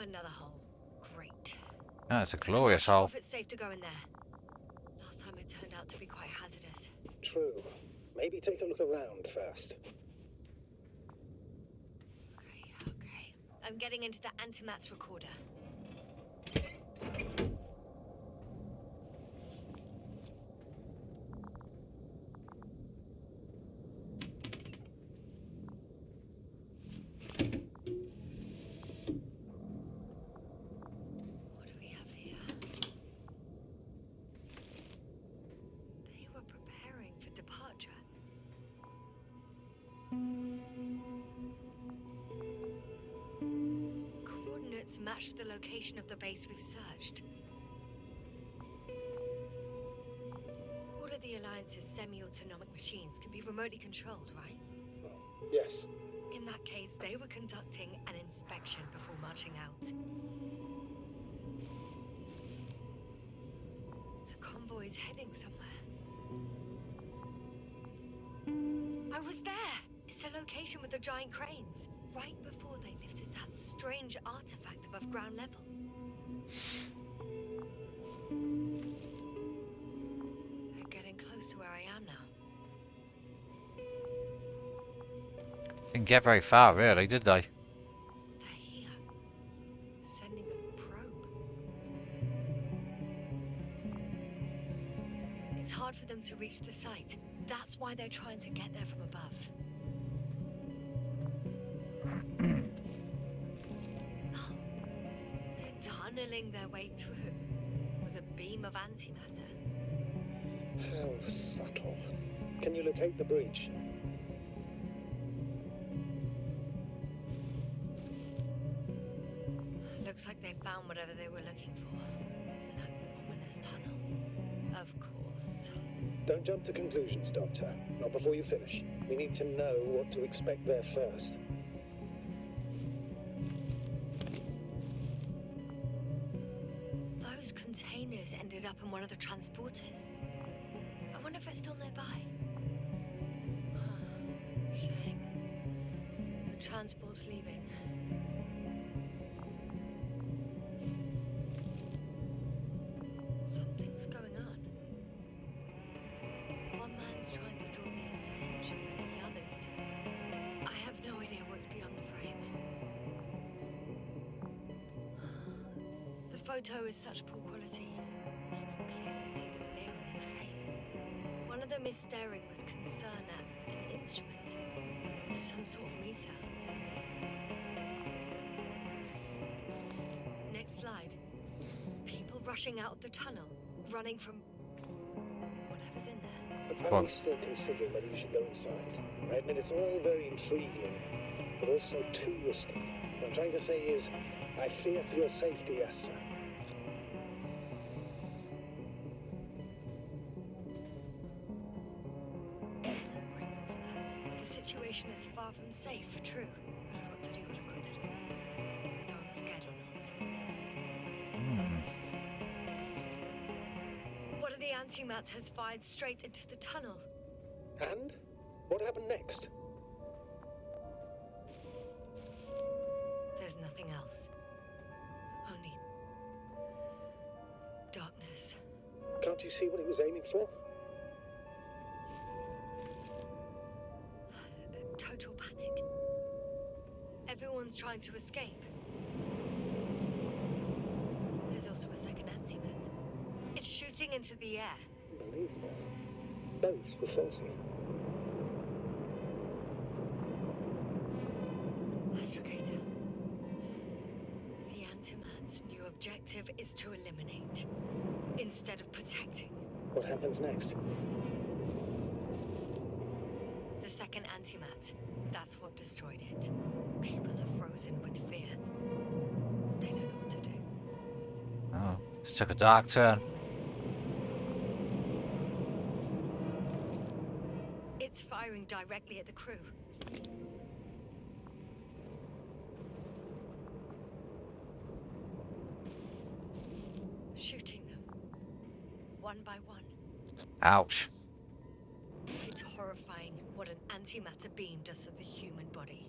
Another hole. Great. Oh, it's a glorious I'm not hole. sure if it's safe to go in there. Last time it turned out to be quite hazardous. True. Maybe take a look around first. Okay. I'm getting into the antimat's recorder. What do we have here? They were preparing for departure. Coordinates match the location of the base we've searched. All of the Alliance's semi-autonomic machines can be remotely controlled, right? Yes. In that case, they were conducting an inspection before marching out. The convoy's heading somewhere. I was there! It's the location with the giant cranes. Right before they lifted that strange artifact above ground level. They're getting close to where I am now. Didn't get very far, really, did they? They're here. Sending a probe. It's hard for them to reach the site. That's why they're trying to get there from above. Oh, they're tunneling their way through with a beam of antimatter. How subtle. Can you locate the breach? Looks like they found whatever they were looking for in that ominous tunnel. Of course. Don't jump to conclusions, Doctor. Not before you finish. We need to know what to expect there first. Those containers ended up in one of the transporters. I wonder if it's still nearby. Shame. The transport's leaving. Something's going on. One man's trying to draw the attention of the others to... I have no idea what's beyond the frame. The photo is such poor quality. You can clearly see the fear on his face. One of them is staring with concern at an instrument. Some sort of meter. Next slide. People rushing out of the tunnel, running from whatever's in there. The plan's still considering whether you should go inside. I admit it's all very intriguing, but also too risky. What I'm trying to say is, I fear for your safety, Yasna. I'm grateful for that. The situation is far from safe, true. But I've got to do what I've got to do. Whether I'm scared or not. One of the antimats has fired straight into the tunnel. And? What happened next? There's nothing else. Only... darkness. Can't you see what it was aiming for? Total panic. Everyone's trying to escape. There's also a second antimat. It's shooting into the air. Unbelievable. Both were faulty. Astrogator. The antimat's new objective is to eliminate, instead of protecting. What happens next? The second antimat. That's what destroyed it. People are frozen with fear. They don't know what to do. Oh, this took a dark turn. It's firing directly at the crew. Shooting them. One by one. Ouch. It's horrifying what an antimatter beam does to the human body.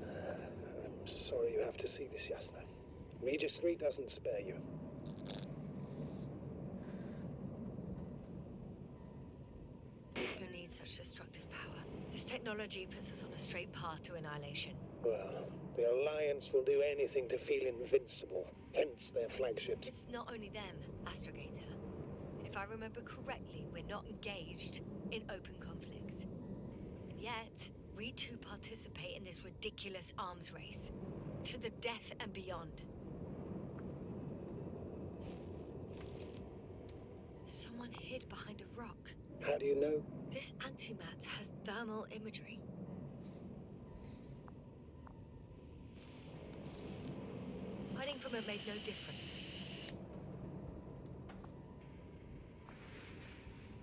I'm sorry you have to see this, Yasna. Regis 3 doesn't spare you. Who needs such destructive power? This technology puts us on a straight path to annihilation. Well, the Alliance will do anything to feel invincible, hence their flagships. It's not only them, Astrogator. If I remember correctly, we're not engaged in open conflict. And yet, we too participate in this ridiculous arms race. To the death and beyond. Someone hid behind a rock. How do you know? This antimat has thermal imagery. Hiding from it made no difference.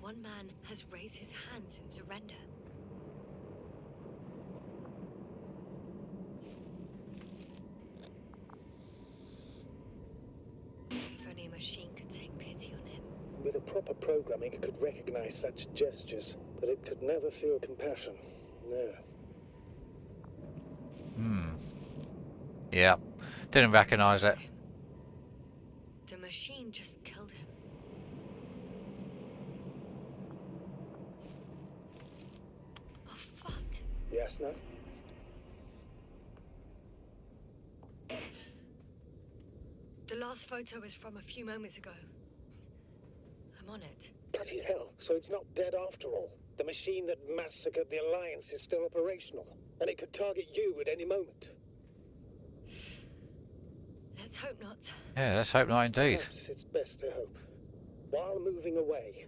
One man has raised his hands in surrender. If only a machine could take pity on him. With a proper programming, it could recognize such gestures, but it could never feel compassion. No. Yeah. Didn't recognize it. The machine just killed him. Oh, fuck. Yasna? The last photo is from a few moments ago. I'm on it. Bloody hell. So it's not dead after all. The machine that massacred the Alliance is still operational, and it could target you at any moment. Let's hope not. Yeah, let's hope not indeed. Perhaps it's best to hope. While moving away.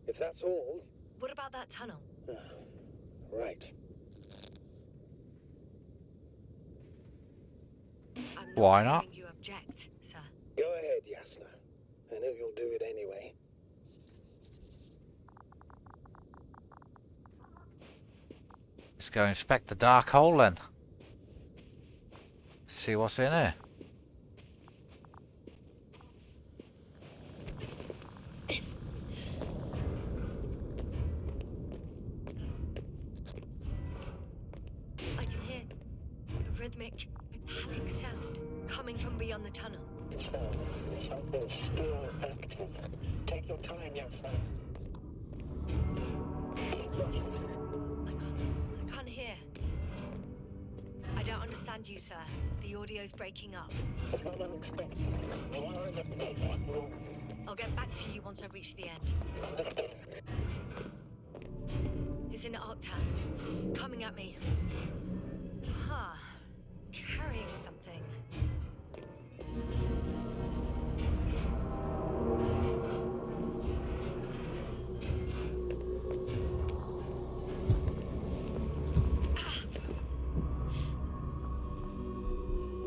If that's all... What about that tunnel? Right. I'm not Why not? hearing you object, sir. Go ahead, Yasna. I know you'll do it anyway. Let's go inspect the dark hole then. See what's in there. I can hear a rhythmic, metallic sound coming from beyond the tunnel. Something's still active. Take your time, Yasna. I can't hear. I don't understand you, sir. The audio's breaking up. It's not unexpected. You are in the feedback room. I'll get back to you once I reach the end. It's in Arctan. Coming at me. Huh. Carrying something.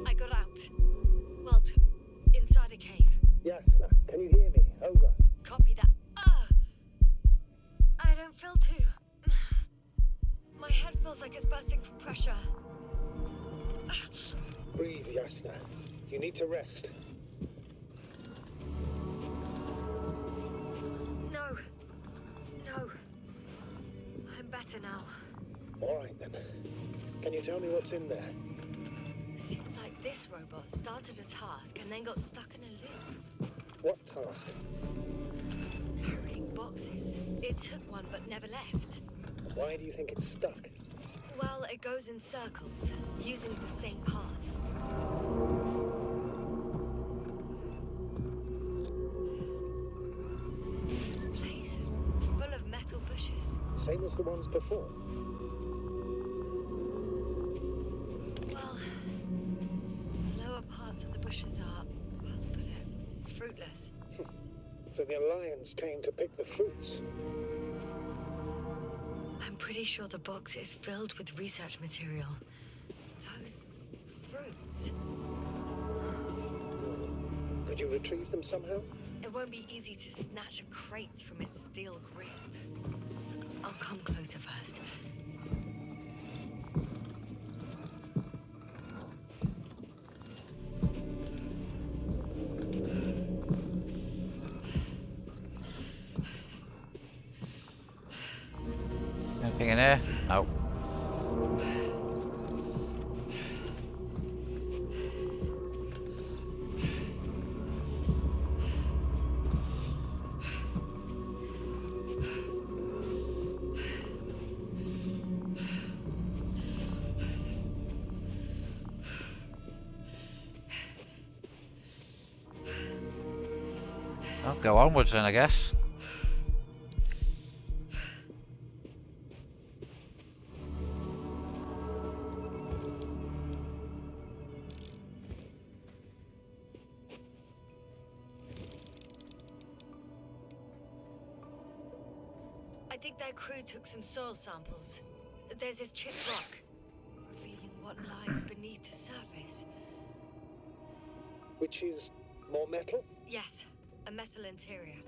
I got out. Well, inside a cave. Yasna, can you hear me? Over. Copy that. I don't feel too. My head feels like it's bursting from pressure. Breathe, Yasna. You need to rest. No. No. I'm better now. All right, then. Can you tell me what's in there? Seems like this robot started a task and then got stuck in a loop. What task? Carrying boxes. It took one but never left. Why do you think it's stuck? Well, it goes in circles, using the same path. This place is full of metal bushes. Same as the ones before. Well, the lower parts of the bushes are, how to put it, fruitless. So the Alliance came to pick the fruits. I'm pretty sure the box is filled with research material. Those fruits. Could you retrieve them somehow? It won't be easy to snatch a crate from its steel grip. I'll come closer first. Anything in here? No. I'll go onwards then, I guess. I think their crew took some soil samples. There's this chipped rock, revealing what lies beneath the surface. Which is more metal? Yes, a metal interior.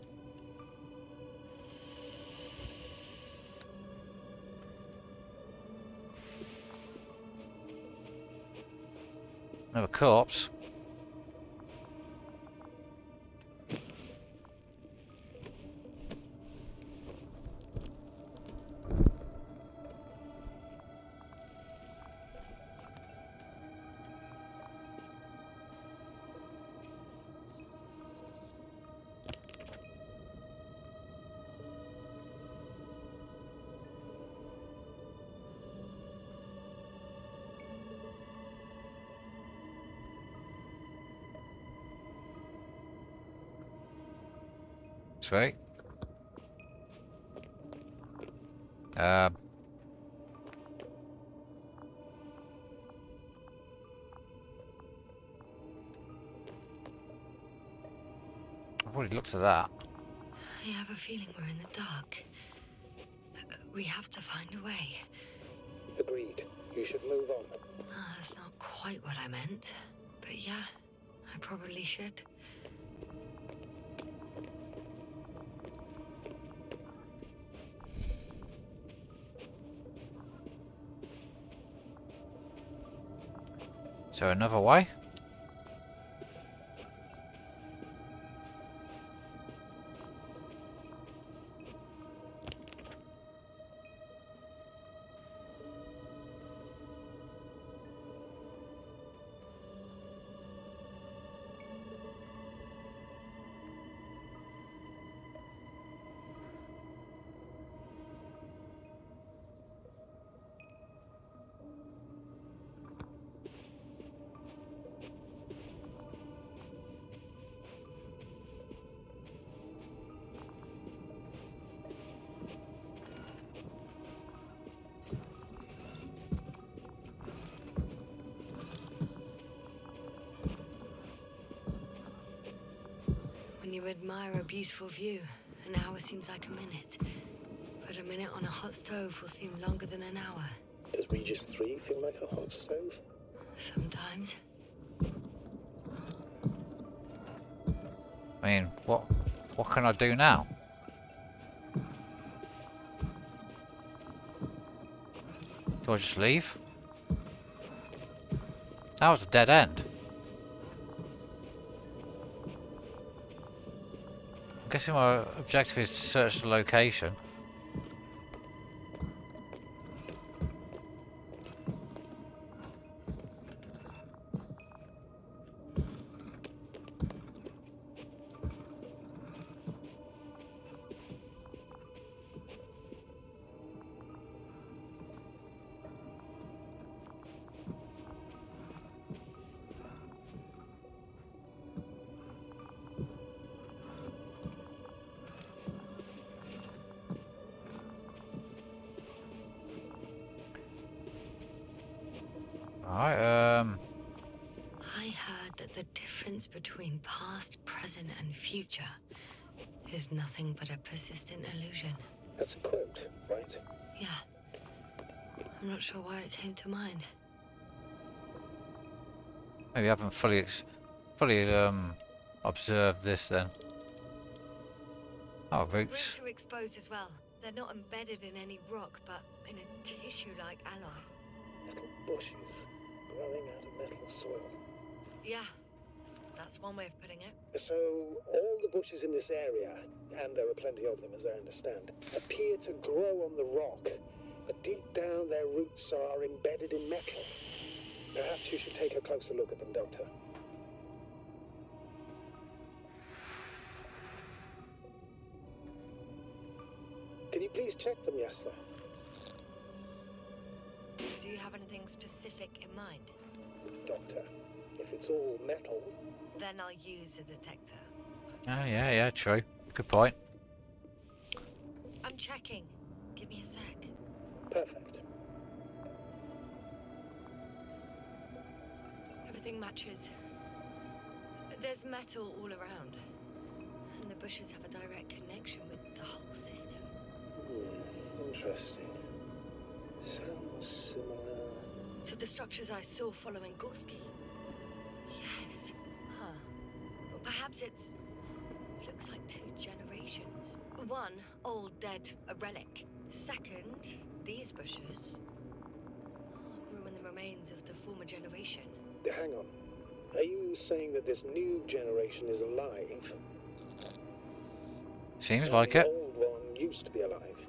Another corpse. Sweet. I've already looked at that. I have a feeling we're in the dark. We have to find a way. Agreed. You should move on. That's not quite what I meant. But yeah, I probably should. Is there another way? When you admire a beautiful view, an hour seems like a minute. But a minute on a hot stove will seem longer than an hour. Does Regis 3 feel like a hot stove? Sometimes. I mean, what can I do now? Do I just leave? That was a dead end. I'm guessing my objective is to search the location. Alright, I heard that the difference between past, present, and future is nothing but a persistent illusion. That's a quote, right? Yeah. I'm not sure why it came to mind. maybe I haven't fully observed this then. Oh, Roots roots. are exposed as well. They're not embedded in any rock, but in a tissue-like alloy. Little bushes growing out of metal soil. Yeah, that's one way of putting it. So, all the bushes in this area, and there are plenty of them as I understand, appear to grow on the rock, but deep down their roots are embedded in metal. Perhaps you should take a closer look at them, Doctor. Can you please check them, Yasna? Do you have anything specific in mind? Doctor, if it's all metal, Then I'll use a detector. Oh, yeah, true. Good point. I'm checking. Give me a sec. Perfect. Everything matches. There's metal all around. And the bushes have a direct connection with the whole system. Interesting. Sounds similar. To the structures I saw following Gorski. Yes. Huh. Or perhaps it's... looks like 2 generations. One, old, dead, a relic. Second, these bushes grew in the remains of the former generation. Hang on. Are you saying that this new generation is alive? Seems And like the it. old one used to be alive?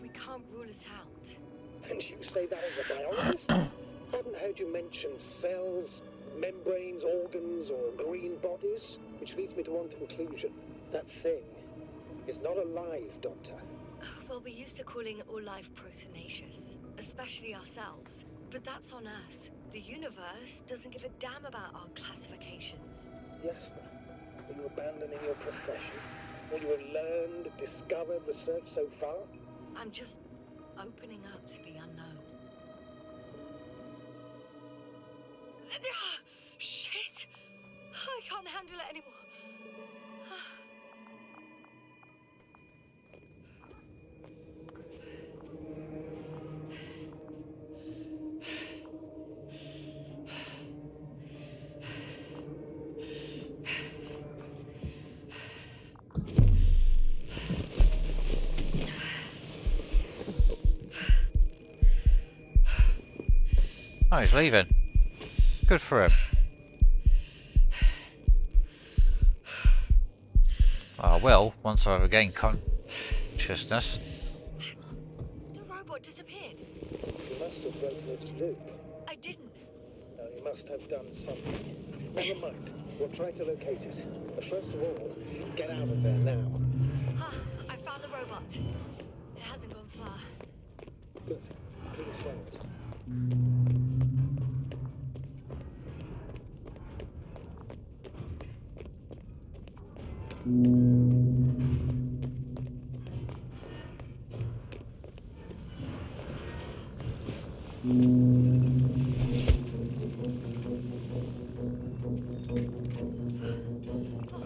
We can't rule it out. And you say that as a biologist? I haven't heard you mention cells, membranes, organs, or green bodies, which leads me to one conclusion. That thing is not alive, Doctor. Well, we're used to calling all life proteinaceous, especially ourselves. But that's on Earth. The universe doesn't give a damn about our classifications. Yes, sir. Are you abandoning your profession? All you have learned, discovered, researched so far? I'm just opening up to the unknown. Shit! I can't handle it anymore. Oh, he's leaving. Good for him. I will, once I regain consciousness. The robot disappeared. You must have broken its loop. I didn't. No, you must have done something. Never mind. We'll try to locate it. But first of all, get out of there now. I found the robot. It hasn't gone far. Good. Please follow it.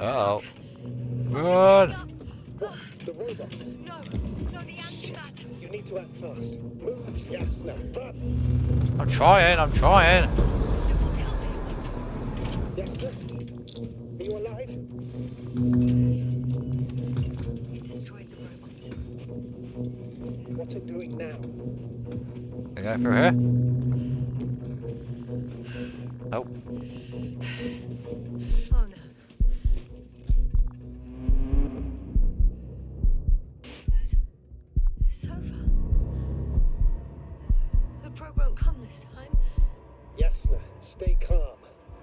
Uh-oh. Run! What? The robot? No, the antimat. You need to act fast. Move, yes, now, run! I'm trying. It will kill me. Yes, sir? Are you alive? It destroyed the robot. What's it doing now? We go through here? Nope. Oh no. It's over. The probe won't come this time. Yasna, stay calm.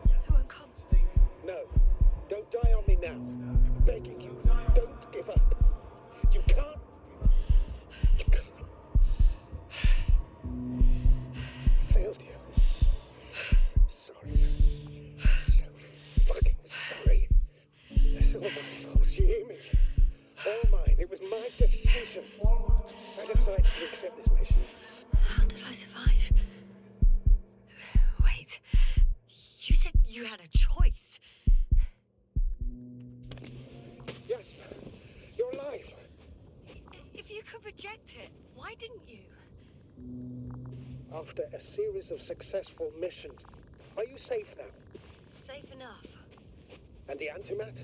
It won't come. No, don't die on me now. I'm begging you, don't give up. You can't. You can't. Failed you. Sorry. So fucking sorry. It's all my fault, you hear me? All mine. It was my decision. I decided to accept this mission. How did I survive? Wait. You said you had a choice. Yes, you're alive. If you could reject it, why didn't you? After a series of successful missions, are you safe now? Safe enough. And the antimat?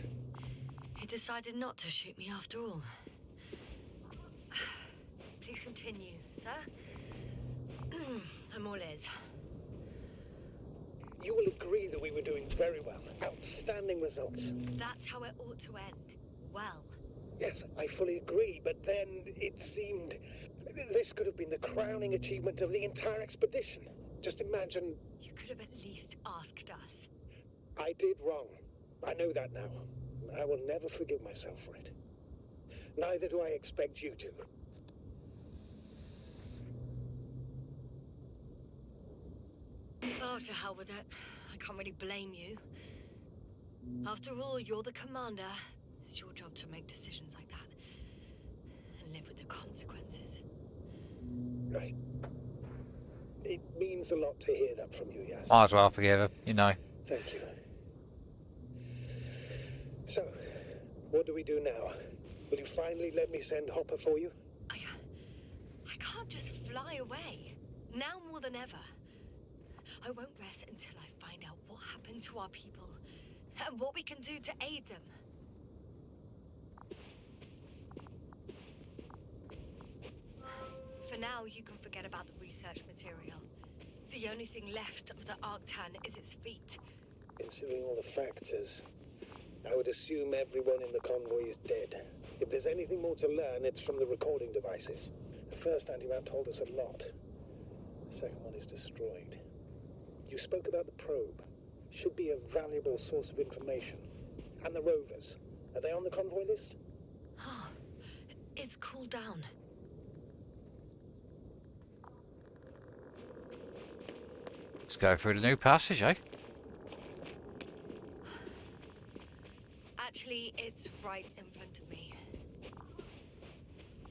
He decided not to shoot me after all. Please continue, sir. I'm all ears. You will agree that we were doing very well. Outstanding results. That's how it ought to end. Well. Yes, I fully agree, but then it seemed this could have been the crowning achievement of the entire expedition. Just imagine... You could have at least asked us. I did wrong. I know that now. I will never forgive myself for it. Neither do I expect you to. Oh, to hell with it. I can't really blame you. After all, you're the commander. It's your job to make decisions like that and live with the consequences. Right. It means a lot to hear that from you, yes. Might as well forgive him, you know. Thank you. So, what do we do now? Will you finally let me send Hopper for you? I can't just fly away. Now more than ever. I won't rest until I find out what happened to our people and what we can do to aid them. For now, you can forget about the research material. The only thing left of the Arctan is its feet. Considering all the factors, I would assume everyone in the convoy is dead. If there's anything more to learn, it's from the recording devices. The first anti-map told us a lot. The second one is destroyed. You spoke about the probe. Should be a valuable source of information. And the rovers. Are they on the convoy list? Oh, it's cooled down. Let's go through the new passage, eh? Actually, it's right in front of me.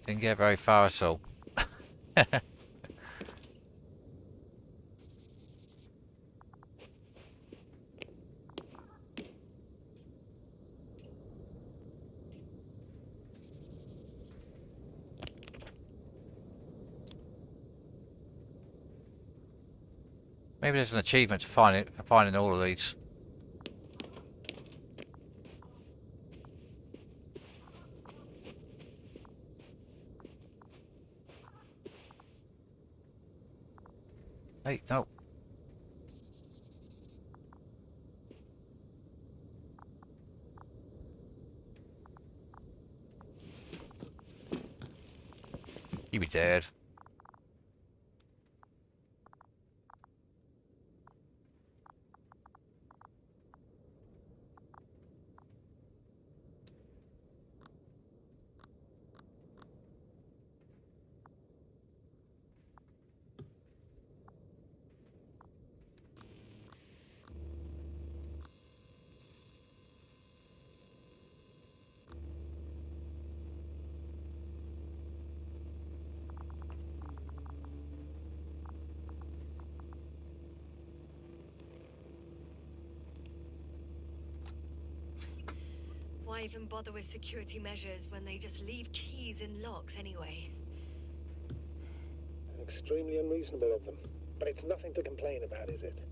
Didn't get very far at all. Maybe there's an achievement to finding all of these. Hey, no. You be dead. Why even bother with security measures when they just leave keys in locks anyway? Extremely unreasonable of them. But it's nothing to complain about, is it?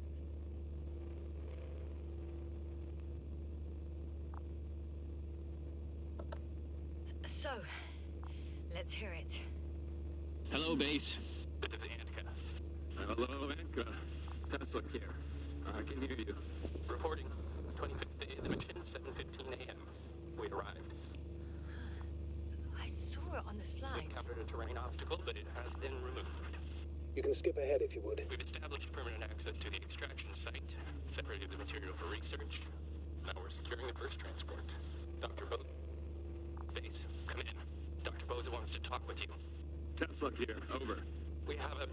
So, let's hear it. Hello, base. This is Antka. Hello, Antka. Tesla here. I can hear you. Reporting. 25th day of the mission, 7:15 a.m. We arrived. I saw it on the We slides. encountered a terrain obstacle, but it has been removed. You can skip ahead if you would. We've established permanent access to the extraction site, separated the material for research. Now we're securing the first transport. Dr. Boza. Base, come in. Dr. Boza wants to talk with you. Tesla here. Over. We have a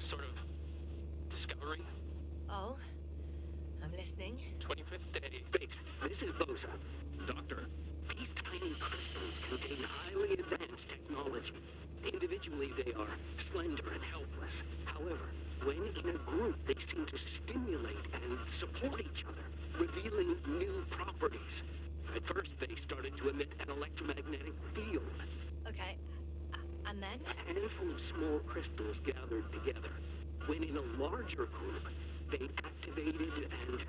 sort of discovery. Oh, I'm listening. 25th day. Base, this is Boza. Doctor, these tiny crystals contain highly advanced technology. Individually, they are slender and helpless. However, when in a group, they seem to stimulate and support each other, revealing new properties. At first, they started to emit an electromagnetic field. Okay, and then? A handful of small crystals gathered together. When in a larger group, they activated and,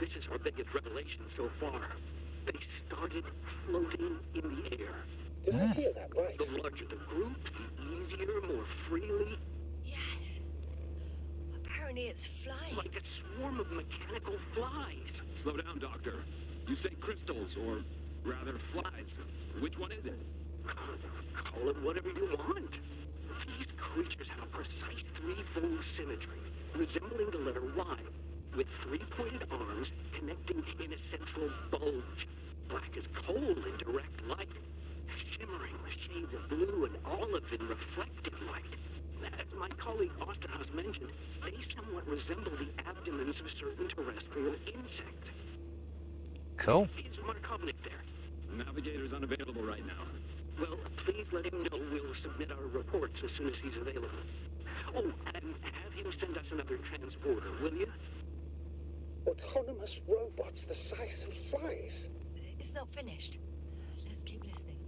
this is our biggest revelation so far, they started floating in the air. Did I hear that right? The larger the group, the easier, more freely. Yes. Apparently it's flying. Like a swarm of mechanical flies. Slow down, Doctor. You say crystals, or rather flies. Which one is it? Call it whatever you want. These creatures have a precise threefold symmetry, resembling the letter Y, with three-pointed arms connecting in a central bulge. Black as coal in direct light, shimmering with shades of blue and olive in reflective light. As my colleague Osterhaus mentioned, they somewhat resemble the abdomens of certain terrestrial insects. Cool. Is Markovnik there? Navigator's unavailable right now. Well, please let him know we'll submit our reports as soon as he's available. Oh, and have him send us another transporter, will you? Autonomous robots the size of flies. It's not finished. Let's keep listening.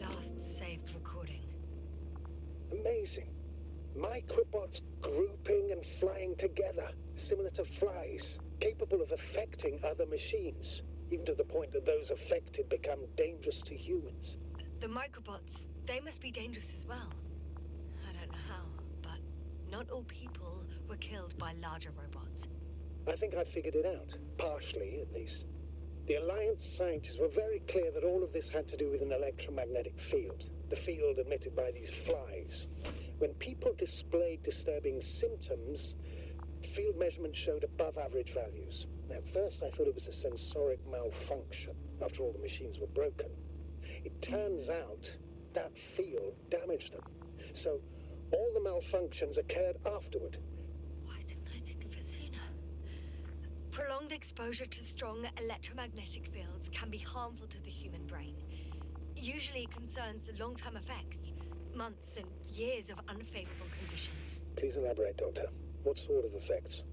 Last saved recording. Amazing. Microbots grouping and flying together, similar to flies, capable of affecting other machines, even to the point that those affected become dangerous to humans. The microbots, they must be dangerous as well. I don't know how, but not all people were killed by larger robots. I think I figured it out, partially at least. The Alliance scientists were very clear that all of this had to do with an electromagnetic field, the field emitted by these flies. When people displayed disturbing symptoms, field measurements showed above average values. At first I thought it was a sensoric malfunction, after all the machines were broken. It turns out that field damaged them. So all the malfunctions occurred afterward. Why didn't I think of it sooner? Prolonged exposure to strong electromagnetic fields can be harmful to the human brain. Usually it concerns long-term effects, months and years of unfavorable conditions. Please elaborate, Doctor. What sort of effects?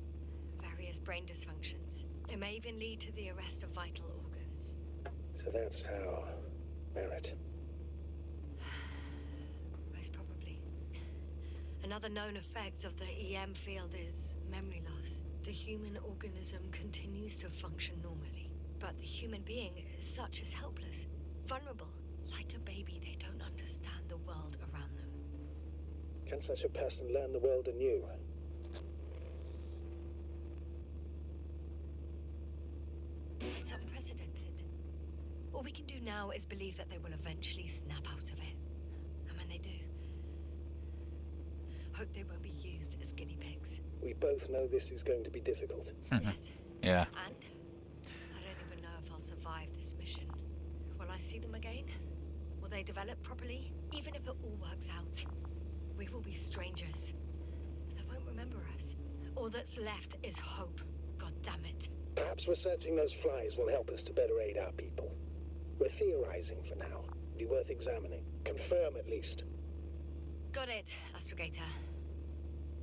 Various brain dysfunctions. It may even lead to the arrest of vital organs. So that's how... Barrett. Most probably. Another known effect of the EM field is memory loss. The human organism continues to function normally, but the human being as such is helpless, vulnerable. Like a baby, they don't understand the world around them. Can such a person learn the world anew? It's unprecedented. All we can do now is believe that they will eventually snap out of it. And when they do, hope they won't be used as guinea pigs. We both know this is going to be difficult. Yes. Yeah. And I don't even know if I'll survive this mission. Will I see them again? Will they develop properly? Even if it all works out, we will be strangers. They won't remember us. All that's left is hope. God damn it. Perhaps researching those flies will help us to better aid our people. We're theorizing for now. Be worth examining. Confirm at least. Got it, Astrogator.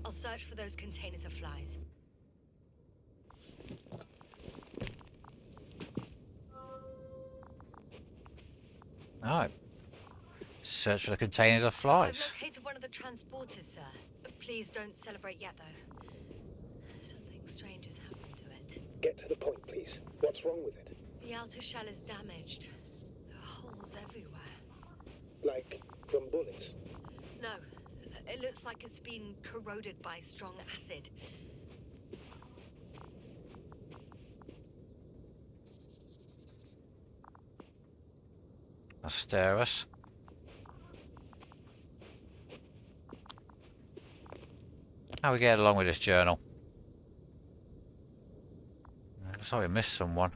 I'll search for those containers of flies. Alright. Search for the containers of flies. I've located one of the transporters, sir. Please don't celebrate yet, though. Something strange has happened to it. Get to the point, please. What's wrong with it? The outer shell is damaged. There are holes everywhere. Like from bullets? No, it looks like it's been corroded by strong acid. Stare us. How we get along with this journal? Looks like we missed someone.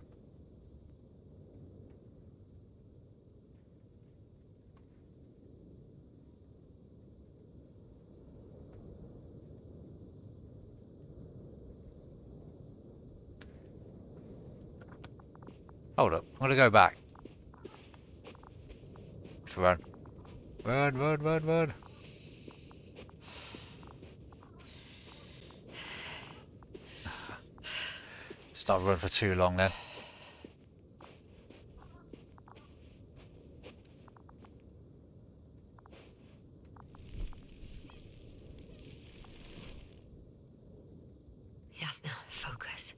Hold up, I'm gonna go back. Let's run. Run, run, run, run. Stop running for too long then. Yasna, focus.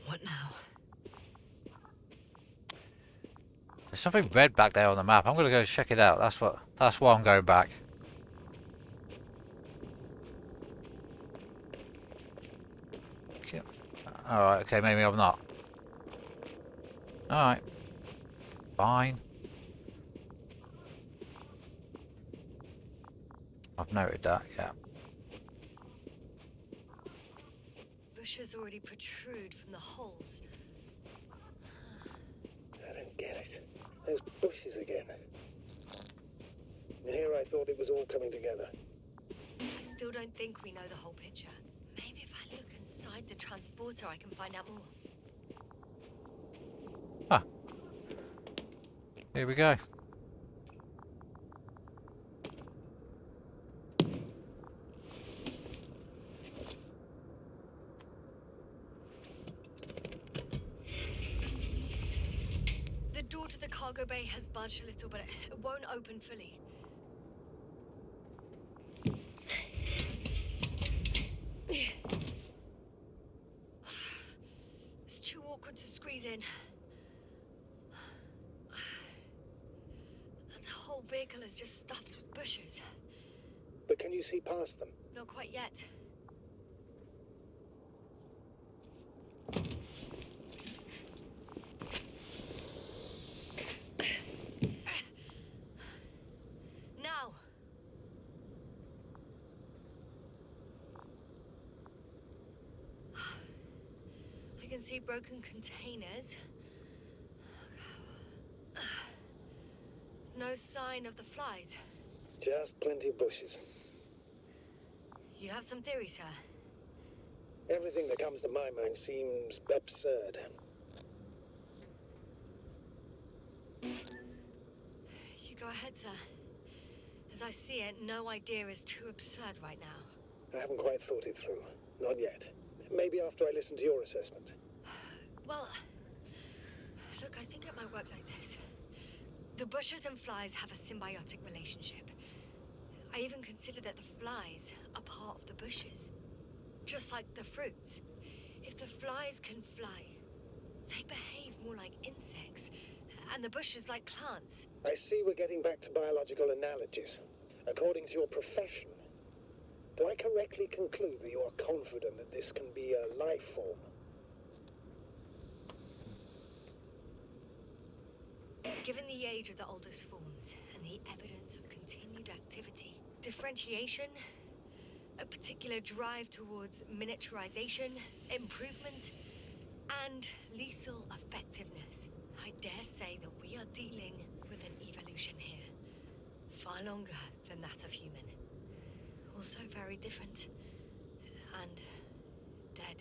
What now? There's something red back there on the map. I'm gonna go check it out. That's why I'm going back. Okay. Alright, okay, maybe I'm not. Alright. Fine. I've noted that, yeah. Bushes already protrude from the holes. I don't get it. Those bushes again. And here I thought it was all coming together. I still don't think we know the whole picture. Maybe if I look inside the transporter, I can find out more. Huh. Here we go. The door to the cargo bay has budged a little, but it won't open fully. It's too awkward to squeeze in. The whole vehicle is just stuffed with bushes. But can you see past them? Not quite yet. Now. I can see broken containers. No sign of the flies. Just plenty of bushes. You have some theory, sir? Everything that comes to my mind seems absurd. You go ahead, sir. As I see it, no idea is too absurd right now. I haven't quite thought it through. Not yet. Maybe after I listen to your assessment. Well, look, I think it might work like this. The bushes and flies have a symbiotic relationship. I even consider that the flies are part of the bushes. Just like the fruits. If the flies can fly, they behave more like insects, and the bushes like plants. I see we're getting back to biological analogies. According to your profession, do I correctly conclude that you are confident that this can be a life form? Given the age of the oldest forms and the evidence of continued activity, differentiation, a particular drive towards miniaturization, improvement, and lethal effectiveness, I dare say that we are dealing with an evolution here. Far longer than that of human. Also very different. And dead.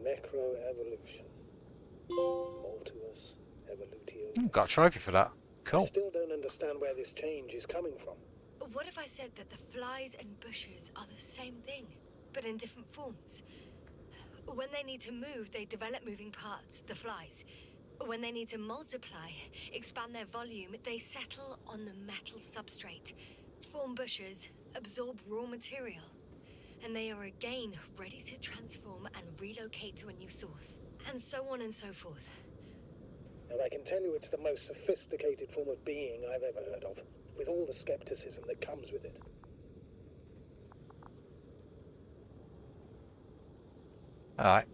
Necroevolution. Mortuus evolutio. Got a trophy for that. I Cool. still don't understand where this change is coming from. What if I said that the flies and bushes are the same thing, but in different forms? When they need to move, they develop moving parts, the flies. When they need to multiply, expand their volume, they settle on the metal substrate, form bushes, absorb raw material. And they are again ready to transform and relocate to a new source. And so on and so forth. And I can tell you it's the most sophisticated form of being I've ever heard of, with all the skepticism that comes with it. Alright.